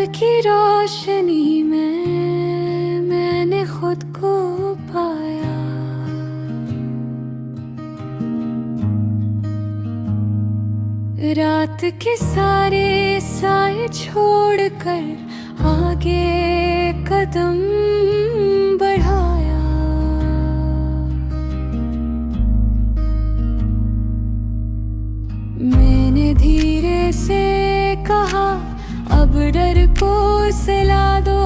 हल्की रोशनी में मैंने खुद को पाया। रात के सारे साए छोड़कर आगे कदम बढ़ाया। मैंने धीरे से कहा, अब डर को सिला दो,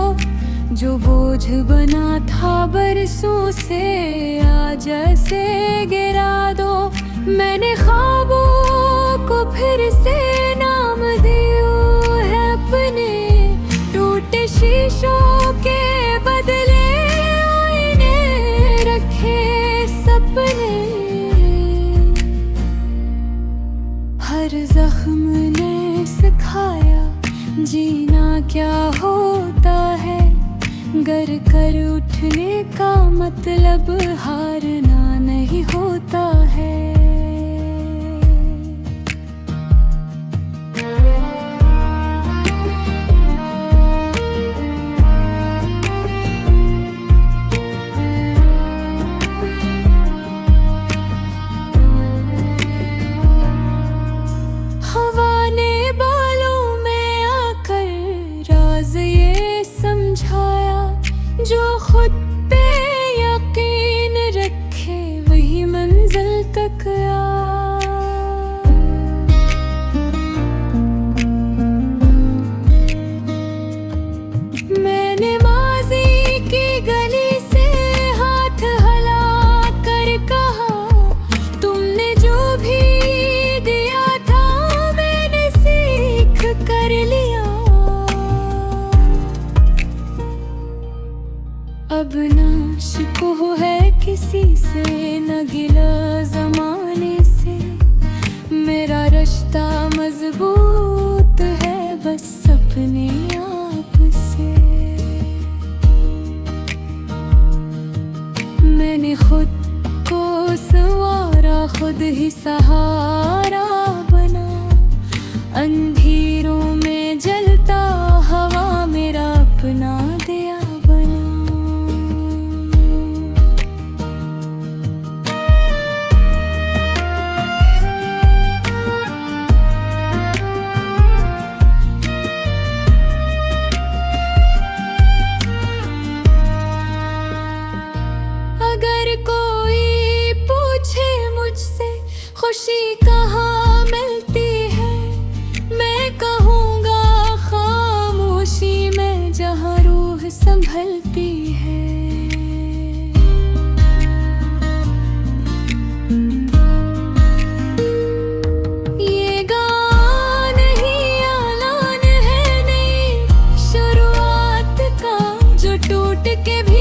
जो बोझ बना था बरसों से आज ऐसे गिरा दो। मैंने ख्वाबों को फिर से नाम दिया है अपने, टूटे शीशों के बदले आईने रखे सपने। हर जख्म ने सिखाया जीना क्या होता है, गर कर उठने का मतलब हारना नहीं होता है। जो खुद पे यकीन रखे वही मंजिल तक आ। मैंने माजी की गली से हाथ हिला कर कहा, तुमने जो भी दिया था मैंने सीख कर लिया। अब ना शिकवा है किसी से, न गिला जमाने से। मेरा रिश्ता मजबूत है बस अपने आप से। मैंने खुद को संवारा, खुद ही सहारा बना। अंधेरों में जलता हवा मेरा अपना दिया। अगर कोई पूछे मुझसे खुशी कहाँ मिलती है, मैं कहूँगा खामोशी में जहाँ रूह संभलती है। ये गान ही ऐलान है नई शुरुआत का, जो टूट के भी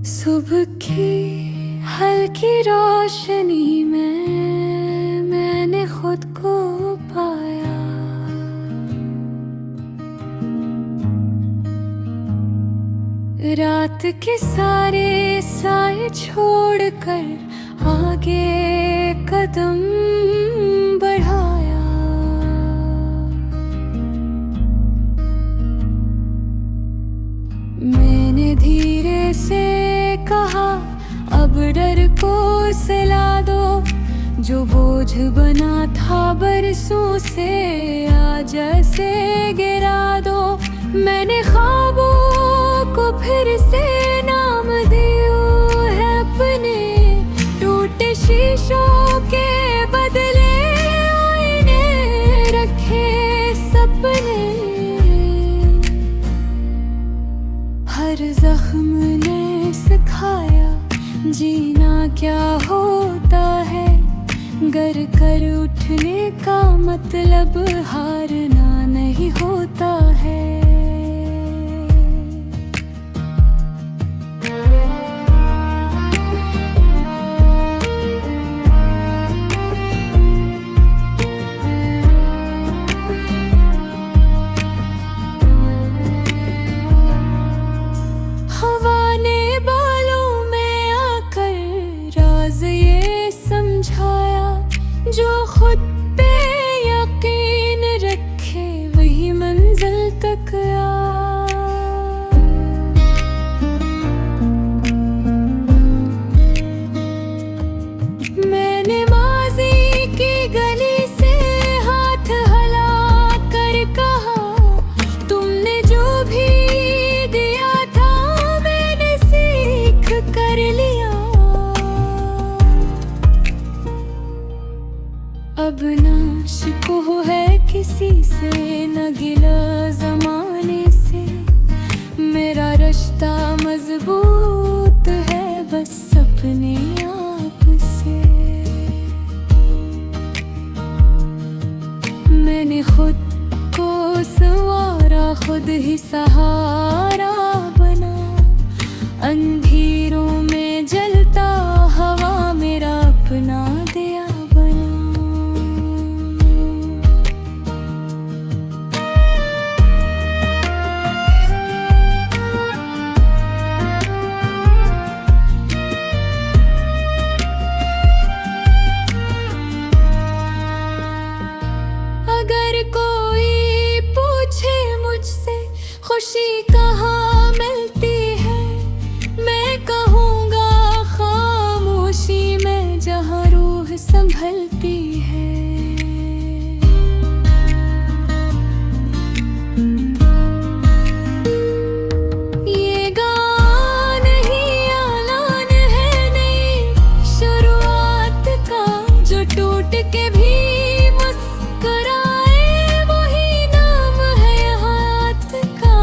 सुबह की हल्की रोशनी में मैंने खुद को पाया। रात के सारे साए छोड़कर आगे कदम बढ़ाया। मैंने धीरे से कहा, अब डर को सिला दो, जो बोझ बना था बरसों से आज ऐसे गिरा दो। मैंने ख्वाबों को फिर से नाम दिया है अपने, टूटे शीशों के बदले आईने रखे सपने। हर जख्म ने सिखाया जीना क्या होता है, गर कर उठने का मतलब हारना नहीं होता है। सहारा बना। अंधेरों में जलता हवा मेरा अपना दिया बना। अगर कोई पूछे मुझसे खुशी कहाँ मिलती है, मैं कहूँगा खामोशी में जहाँ रूह संभलती है। ये गान ही ऐलान है नई शुरुआत का, जो टूट के भी मुस्कुराए वही नाम है हयात का।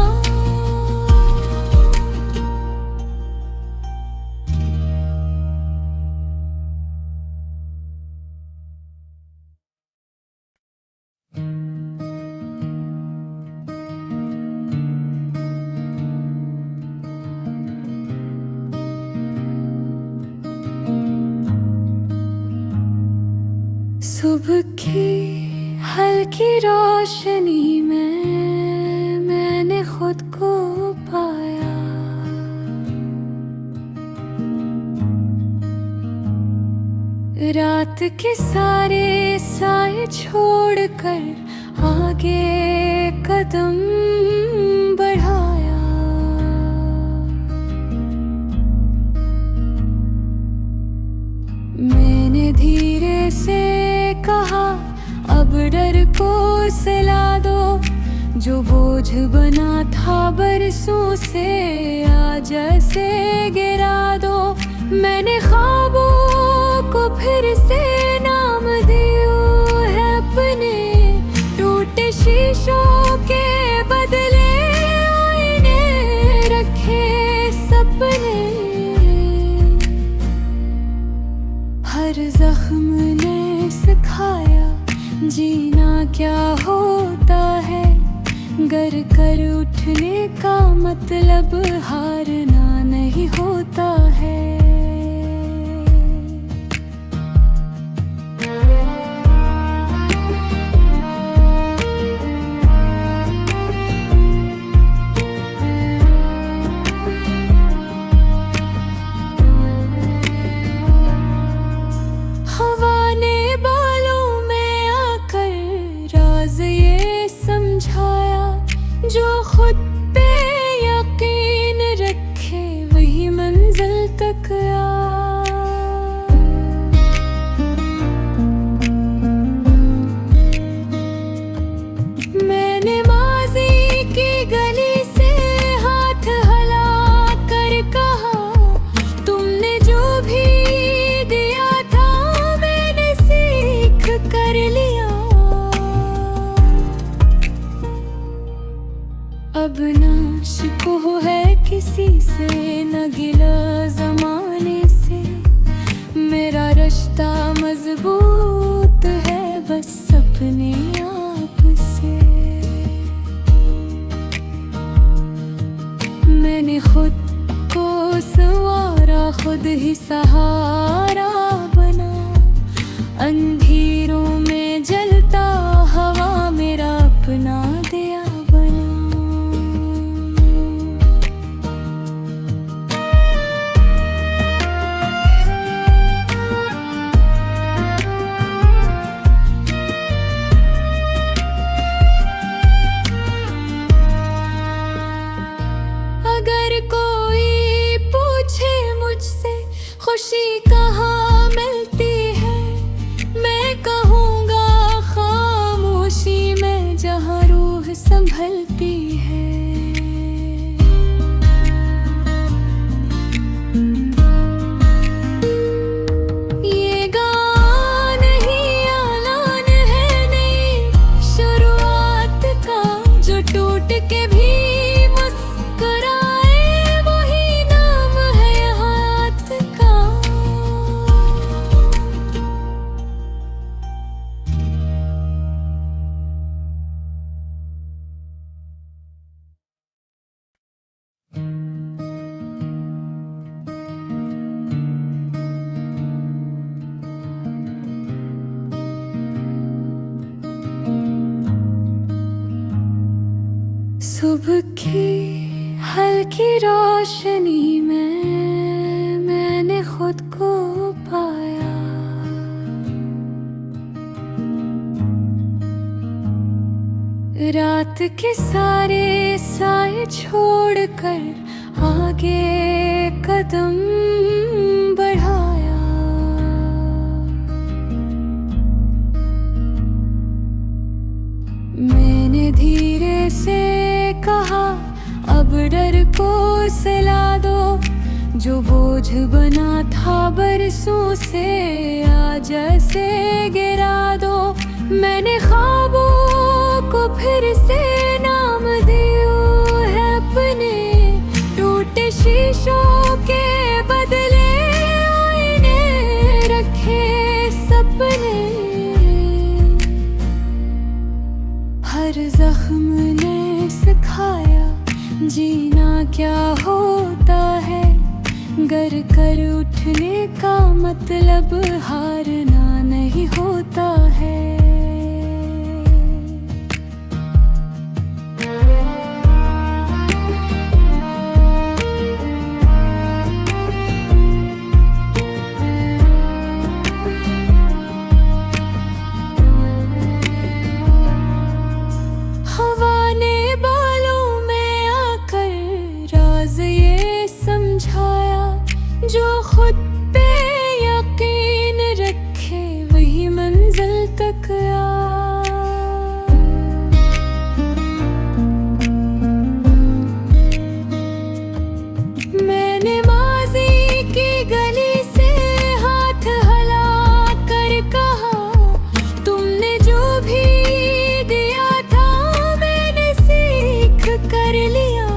सुबह की हल्की रोशनी में मैंने खुद को पाया। रात के सारे साए छोड़कर आगे कदम बढ़ाया। मैंने धीरे से कहा, अब डर को सिला दो, जो बोझ बना था बरसों से आज ऐसे गिरा दो। मैंने ख्वाबों को फिर से नाम दिया है अपने, टूटे शीशों के बदले आईने रखे सपने। हर जख्म ने सिखाया जीना क्या होता है, गर कर उठने का मतलब हारना नहीं होता है। हवा ने बालों में आकर राज ये समझाया, जो खुद पे यकीन रखे वही मंजिल तक आ। मैंने माज़ी की गली से हाथ हिला कर कहा, तुमने जो भी दिया था मैंने सीख कर लिया। अब ना शिकवा है किसी से, न गिला जमाने से। मेरा रिश्ता मजबूत है बस अपने आप से। मैंने खुद को संवारा, खुद ही सहारा बना। अंधेरों में जलता हवा मेरा अपना दिया बना। अगर कोई पूछे मुझसे खुशी कहाँ मिलती है, मैं कहूँगा खामोशी में जहाँ रूह संभलती है। ये गान ही ऐलान है नई शुरुआत का, जो टूट के भी मुस्कुराए वही नाम है हयात का। सुबह की हल्की रोशनी में मैंने खुद को पाया। रात के सारे साए छोड़कर आगे कदम बढ़ाया। मैंने धीरे से कहा, अब डर को सिला दो, जो बोझ बना था बरसों से आज ऐसे गिरा दो। मैंने ख्वाबों को फिर से नाम दियो है अपने, टूटे शीशों के बदले आईने रखे सपने। हर जख्म ने सिखाया जीना क्या होता है, गर कर उठने का मतलब हारना नहीं होता है। हवा ने बालों में आकर राज ये समझाया, जो खुद पे यकीन रखे वही मंजिल तक आ। मैंने माजी की गली से हाथ हिला कर कहा, तुमने जो भी दिया था मैंने सीख कर लिया।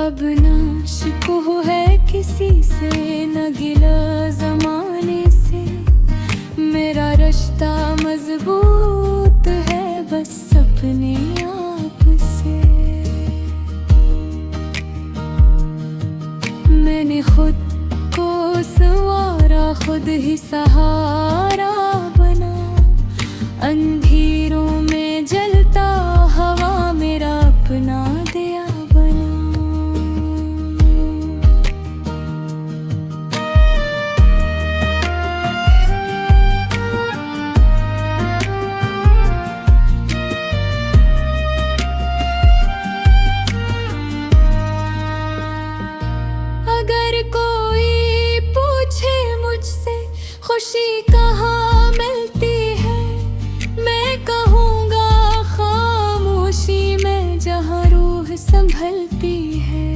अब ना शिकवा है किसी से, न गिला जमाने से। मेरा रिश्ता मजबूत है बस अपने आप से। मैंने खुद को संवारा, खुद ही सहारा बना। अंधेरों में जलता हवा मेरा अपना दिया बना। अगर कोई पूछे मुझसे खुशी कहाँ मिलती है, मैं कहूँगा खामोशी में जहाँ रूह संभलती है।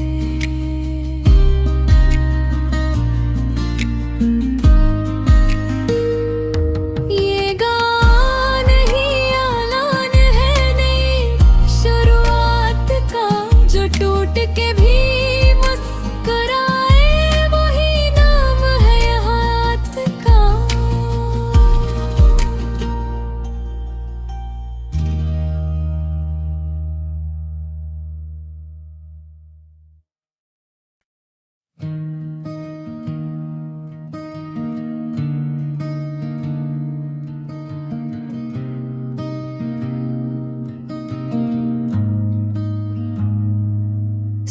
ये गान ही ऐलान है नई शुरुआत का, जो टूट के भी मुस्कुराए वही नाम है हाथ का।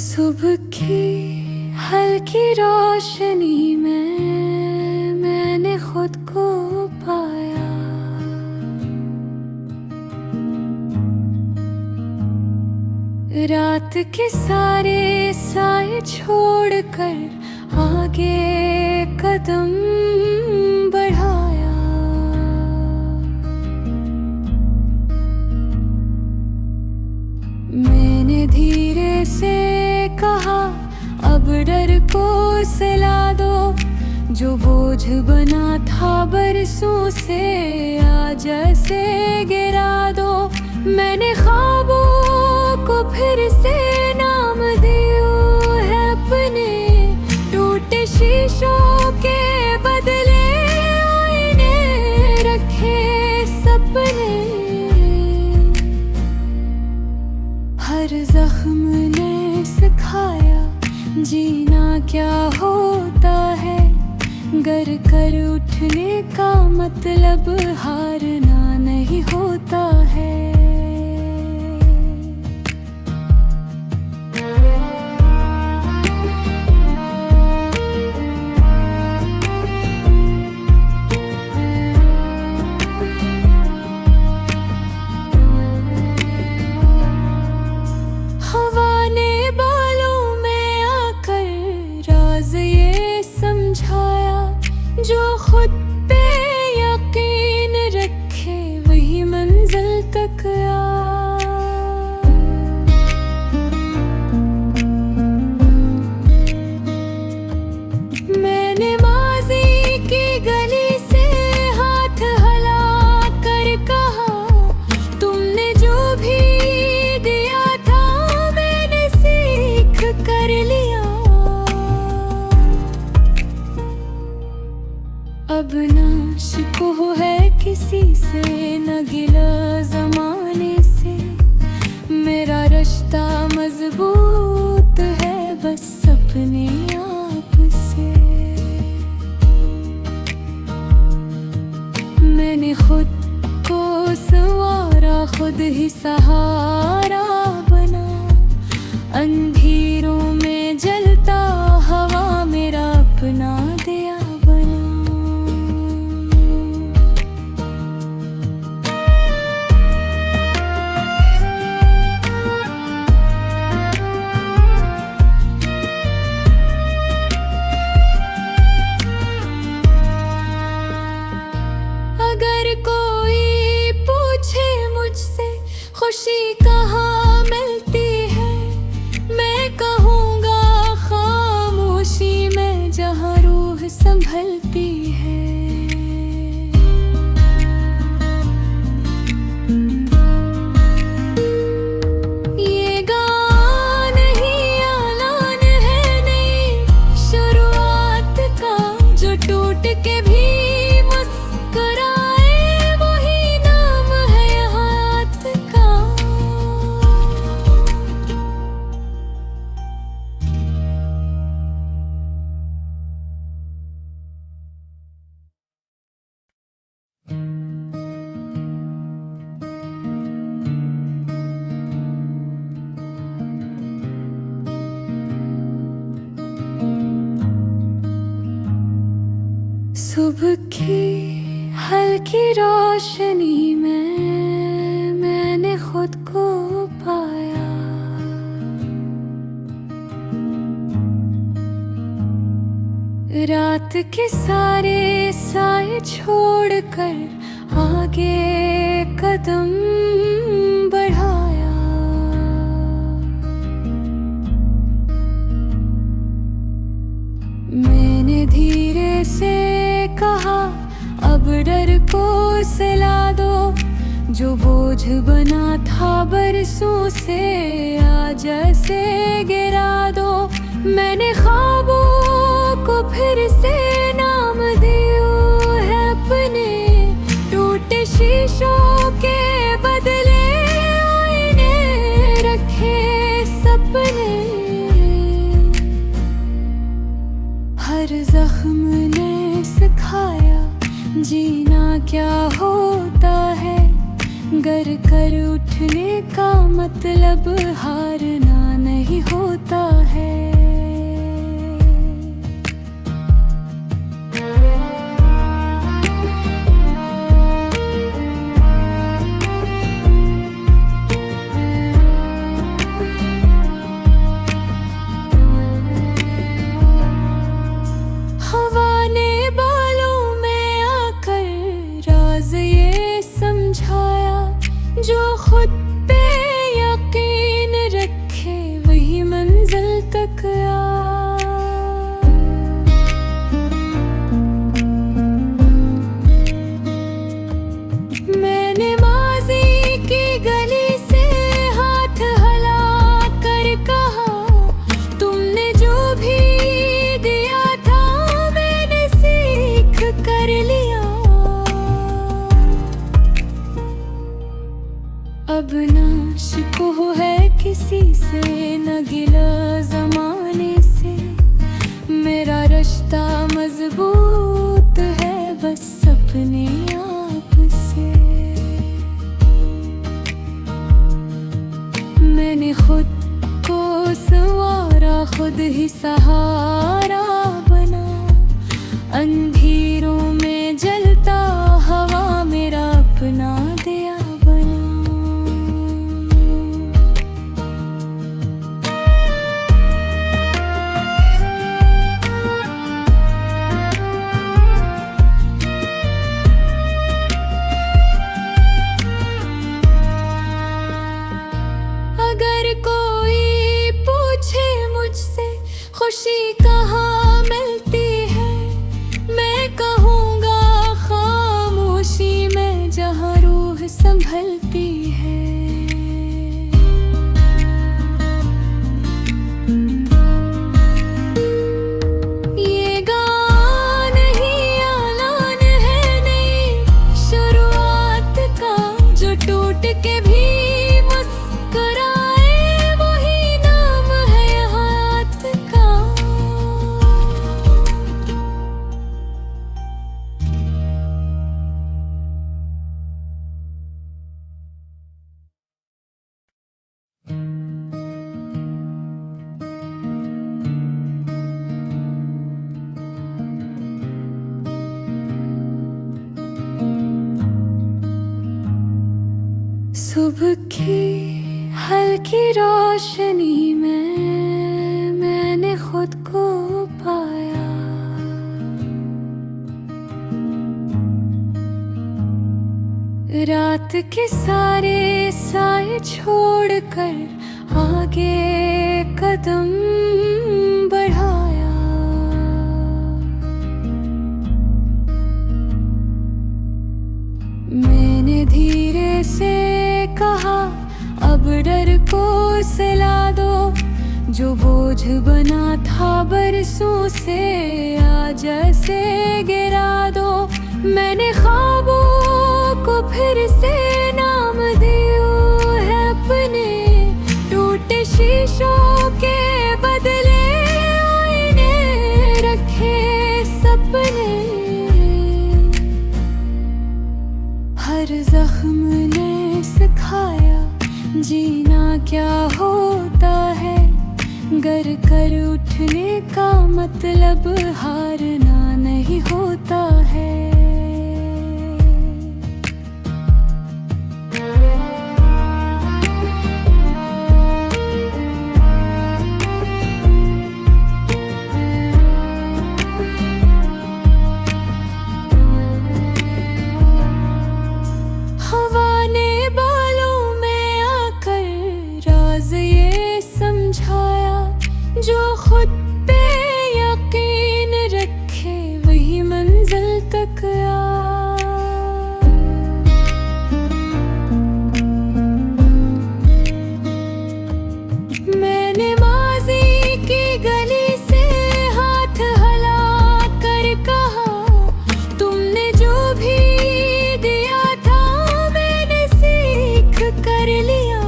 सुबह की हल्की रोशनी में मैंने खुद को पाया। रात के सारे साए छोड़कर आगे कदम बढ़ाया। मैंने धीरे से कहा, अब डर को सिला दो, जो बोझ बना था बरसों से आज ऐसे गिरा दो। मैंने ख्वाबों को फिर से नाम दियो है अपने, टूटे शीशों के बदले आईने रखे सपने। हर जख्म ने सिखाया जीना क्या होता है, गर कर उठने का मतलब हारना नहीं होता है। हवा ने बालों में आकर राज ये समझाया, जो खुद पे यकीन रखे वही मंजिल तक आ। मैंने माज़ी की गली से हाथ हिला कर कहा, तुमने जो भी दिया था मैंने सीख कर लिया। अब ना शिकवा है किसी से, न गिला ज़माने से। मेरा रिश्ता मजबूत है बस अपने आप से। मैंने खुद को संवारा, खुद ही सहारा बना। अंधेरों में जलता हवा मेरा अपना दिया बना। अगर कोई पूछे मुझसे खुशी कहाँ मिलती है, मैं कहूँगा खामोशी में जहाँ रूह संभलती है। ये गान ही ऐलान है नई शुरुआत का, जो टूट के भी सुबह की हल्की रोशनी में मैंने खुद को पाया। रात के सारे साए छोड़कर आगे कदम बढ़ाया। मैंने धीरे से कहा, अब डर को सिला दो, जो बोझ बना था बरसों से आज ऐसे गिरा दो। मैंने ख्वाबों को फिर से नाम दिया है अपने, टूटे शीशों के बदले आईने रखे सपने। हर जख्म ने सिखाया जीना क्या होता है, गर कर उठने का मतलब हारना नहीं होता है। जो खुद पे यकीन रखे वही मंजिल तक आ। मैंने माज़ी की गली से हाथ हिला कर कहा, तुमने जो भी दिया था मैंने सीख कर लिया। अब ना शिकवा है किसी से, न गिला ज़माने से। मेरा रिश्ता मजबूत मैंने खुद को संवारा, खुद ही सहारा बना। अंधेरों में जलता हवा मेरा अपना दिया बना। अगर कोई पूछे मुझसे खुशी कहाँ मिलती है, मैं कहूँगा खामोशी में जहाँ रूह संभलती है। ये गान ही ऐलान है नई शुरुआत का, जो टूट के भी सुबह की हल्की रोशनी में मैंने खुद को पाया। रात के सारे साए छोड़कर आगे कदम बढ़ाया। मैंने धीरे से कहा, अब डर को सिला दो, जो बोझ बना था बरसों से आज ऐसे गिरा दो। मैंने ख्वाबों को फिर से नाम दिया है अपने, टूटे शीशों के बदले आईने रखे सपने। हर जख्म ने सिखाया जीना क्या होता है, गर कर उठने का मतलब हारना नहीं होता है। जो खुद पे यकीन रखे वही मंजिल तक आ। मैंने माज़ी की गली से हाथ हिला कर कहा, तुमने जो भी दिया था मैंने सीख कर लिया।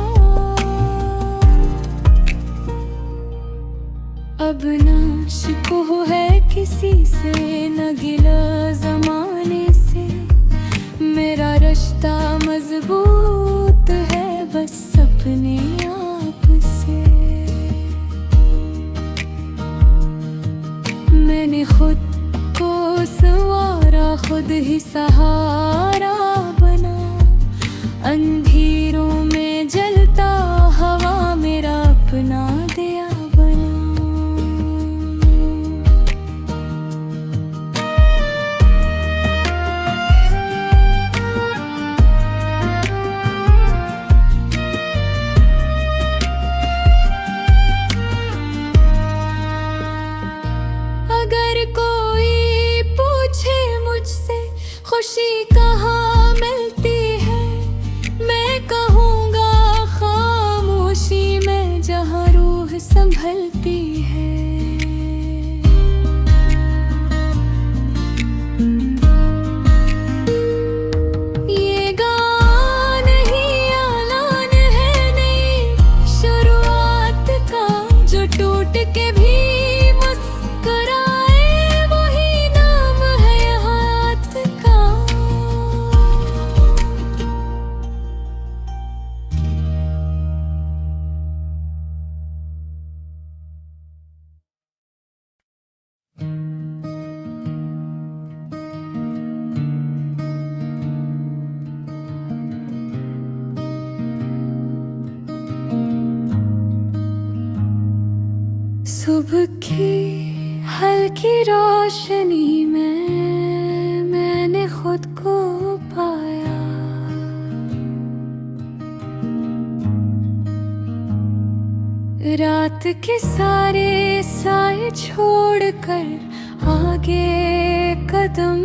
अब ना शिकवा है किसी से, न गिला ज़माने से। मेरा रिश्ता मजबूत है बस अपने आप से। मैंने खुद को संवारा, खुद ही सहारा बना। अंधेरों में जलता हवा मेरा अपना दिया बना। अगर कोई पूछे मुझसे खुशी कहाँ मिलती है, मैं कहूँगा खामोशी में जहाँ रूह संभलती है। ये गान ही ऐलान है नई शुरुआत का, जो टूट के भी मुस्कुराए वही नाम है हाथ का। सुबह की हल्की रोशनी में मैंने खुद को पाया। रात के सारे साए छोड़कर आगे कदम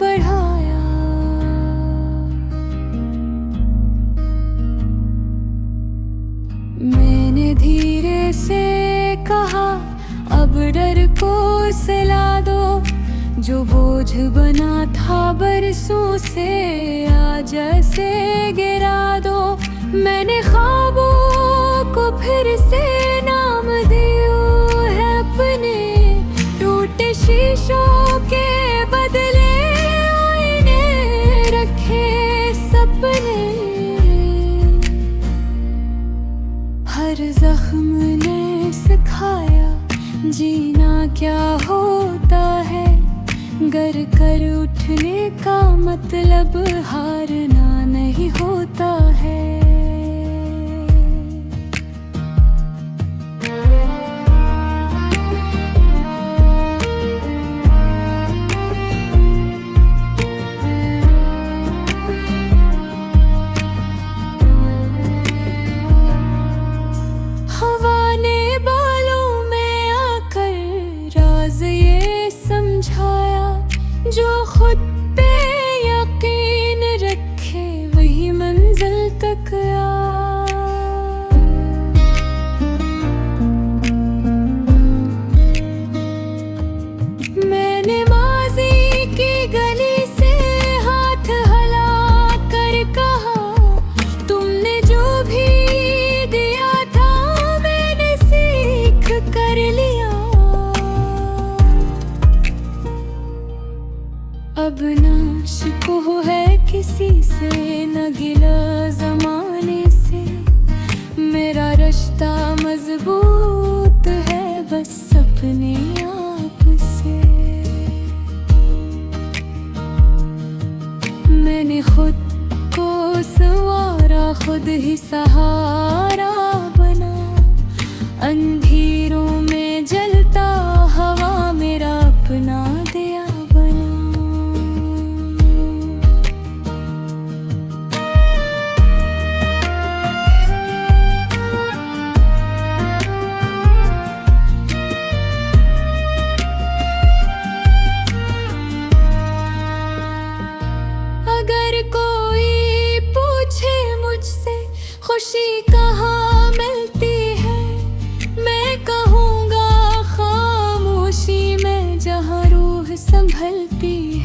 बढ़ाया। मैंने धीरे से कहा, अब डर को सिला दो, जो बोझ बना था बरसों से आज ऐसे गिरा दो। मैंने ख्वाबों को फिर से नाम दिया है अपने, टूटे शीशों के बदले आईने रखे सपने। हर जख्म ने सिखाया जीना क्या होता है, गर कर उठने का मतलब हारना नहीं होता है। हवा ने बालों में आकर राज ये समझाया, जो खुद पे यकीन रखे वही मंजिल तक आ। मैंने माजी की गली से हाथ हिला कर कहा, तुमने जो भी दिया था मैंने सीख कर लिया। अब ना शिकवा है किसी से, न गिला जमाने से, मेरा रिश्ता मजबूत है बस अपने आप से। मैंने खुद को संवारा, खुद ही सहारा बना, अंधेरों में जलता हवा मेरा अपना दिया बना। अगर कोई पूछे मुझसे खुशी कहाँ मिलती है, मैं कहूँगा खामोशी में जहाँ रूह संभलती है।